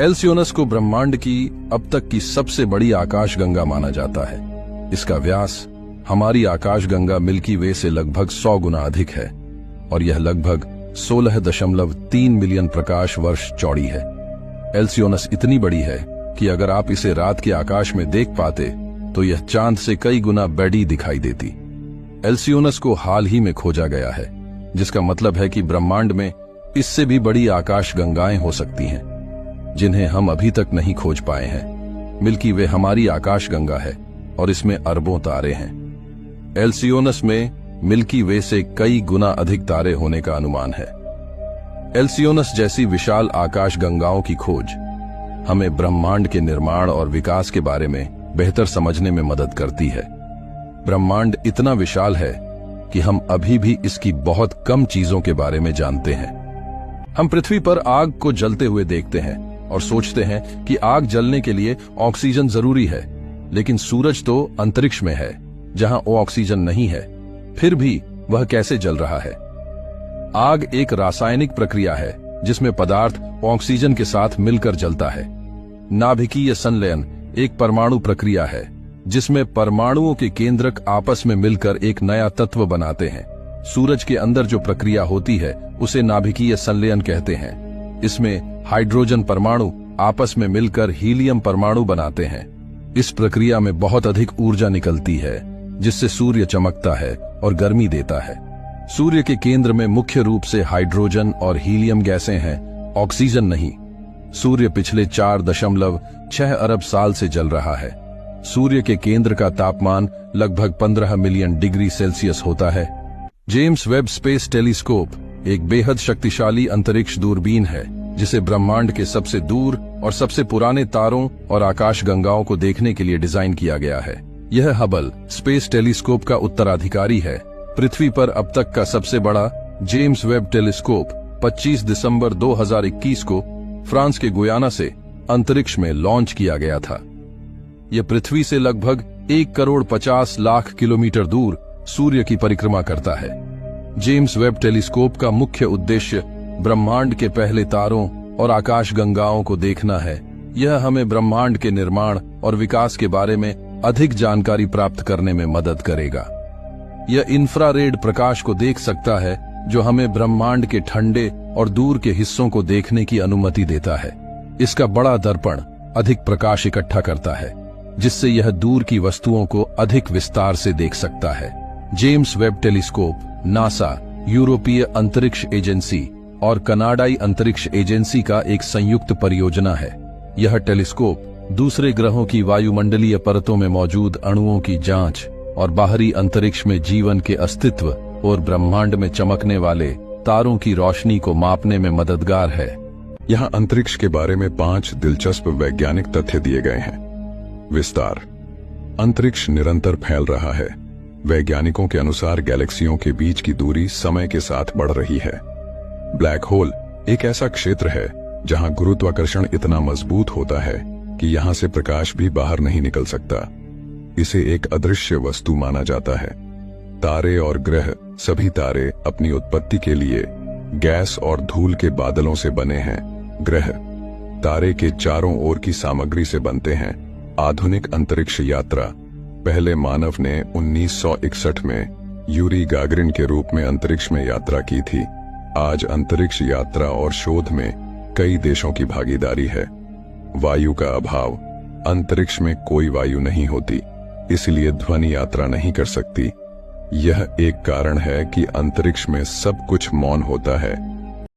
एल्सियोनस को ब्रह्मांड की अब तक की सबसे बड़ी आकाशगंगा माना जाता है। इसका व्यास हमारी आकाशगंगा मिल्की वे से लगभग 100 गुना अधिक है और यह लगभग 16.3 मिलियन प्रकाश वर्ष चौड़ी है। एल्सियोनस इतनी बड़ी है कि अगर आप इसे रात के आकाश में देख पाते तो यह चांद से कई गुना बड़ी दिखाई देती। एल्सियोनस को हाल ही में खोजा गया है, जिसका मतलब है कि ब्रह्मांड में इससे भी बड़ी आकाशगंगाएं हो सकती हैं, जिन्हें हम अभी तक नहीं खोज पाए हैं। मिल्की वे हमारी आकाशगंगा है और इसमें अरबों तारे हैं। एल्सियोनस में मिल्की वे से कई गुना अधिक तारे होने का अनुमान है। एल्सियोनस जैसी विशाल आकाशगंगाओं की खोज हमें ब्रह्मांड के निर्माण और विकास के बारे में बेहतर समझने में मदद करती है। ब्रह्मांड इतना विशाल है कि हम अभी भी इसकी बहुत कम चीजों के बारे में जानते हैं। हम पृथ्वी पर आग को जलते हुए देखते हैं और सोचते हैं कि आग जलने के लिए ऑक्सीजन जरूरी है, लेकिन सूरज तो अंतरिक्ष में है जहां ऑक्सीजन नहीं है, फिर भी वह कैसे जल रहा है? आग एक रासायनिक प्रक्रिया है जिसमें पदार्थ ऑक्सीजन के साथ मिलकर जलता है। नाभिकीय संलयन एक परमाणु प्रक्रिया है जिसमें परमाणुओं के केंद्रक आपस में मिलकर एक नया तत्व बनाते हैं। सूरज के अंदर जो प्रक्रिया होती है उसे नाभिकीय संलयन कहते हैं। इसमें हाइड्रोजन परमाणु आपस में मिलकर हीलियम परमाणु बनाते हैं। इस प्रक्रिया में बहुत अधिक ऊर्जा निकलती है जिससे सूर्य चमकता है और गर्मी देता है। सूर्य के केंद्र में मुख्य रूप से हाइड्रोजन और हीलियम गैसें हैं, ऑक्सीजन नहीं। सूर्य पिछले 4.6 अरब साल से जल रहा है। सूर्य के केंद्र का तापमान लगभग 15 मिलियन डिग्री सेल्सियस होता है। जेम्स वेब स्पेस टेलीस्कोप एक बेहद शक्तिशाली अंतरिक्ष दूरबीन है जिसे ब्रह्मांड के सबसे दूर और सबसे पुराने तारों और आकाशगंगाओं को देखने के लिए डिजाइन किया गया है। यह हबल स्पेस टेलीस्कोप का उत्तराधिकारी है। पृथ्वी पर अब तक का सबसे बड़ा जेम्स वेब टेलीस्कोप 25 दिसंबर 2021 को फ्रांस के गुयाना से अंतरिक्ष में लॉन्च किया गया था। यह पृथ्वी से लगभग 1,50,00,000 किलोमीटर दूर सूर्य की परिक्रमा करता है। जेम्स वेब टेलीस्कोप का मुख्य उद्देश्य ब्रह्मांड के पहले तारों और आकाशगंगाओं को देखना है। यह हमें ब्रह्मांड के निर्माण और विकास के बारे में अधिक जानकारी प्राप्त करने में मदद करेगा। यह इंफ्रारेड प्रकाश को देख सकता है जो हमें ब्रह्मांड के ठंडे और दूर के हिस्सों को देखने की अनुमति देता है। इसका बड़ा दर्पण अधिक प्रकाश इकट्ठा करता है जिससे यह दूर की वस्तुओं को अधिक विस्तार से देख सकता है। जेम्स वेब टेलीस्कोप नासा, यूरोपीय अंतरिक्ष एजेंसी और कनाडाई अंतरिक्ष एजेंसी का एक संयुक्त परियोजना है। यह टेलीस्कोप दूसरे ग्रहों की वायुमंडलीय परतों में मौजूद अणुओं की जांच और बाहरी अंतरिक्ष में जीवन के अस्तित्व और ब्रह्मांड में चमकने वाले तारों की रोशनी को मापने में मददगार है। यहाँ अंतरिक्ष के बारे में 5 दिलचस्प वैज्ञानिक तथ्य दिए गए हैं। विस्तार। अंतरिक्ष निरंतर फैल रहा है। वैज्ञानिकों के अनुसार गैलेक्सियों के बीच की दूरी समय के साथ बढ़ रही है। ब्लैक होल एक ऐसा क्षेत्र है जहां गुरुत्वाकर्षण इतना मजबूत होता है कि यहां से प्रकाश भी बाहर नहीं निकल सकता। इसे एक अदृश्य वस्तु माना जाता है। तारे और ग्रह, सभी तारे अपनी उत्पत्ति के लिए गैस और धूल के बादलों से बने हैं। ग्रह तारे के चारों ओर की सामग्री से बनते हैं। आधुनिक अंतरिक्ष यात्रा। पहले मानव ने 1961 में यूरी गागरिन के रूप में अंतरिक्ष में यात्रा की थी। आज अंतरिक्ष यात्रा और शोध में कई देशों की भागीदारी है। वायु का अभाव। अंतरिक्ष में कोई वायु नहीं होती, इसलिए ध्वनि यात्रा नहीं कर सकती। यह एक कारण है कि अंतरिक्ष में सब कुछ मौन होता है।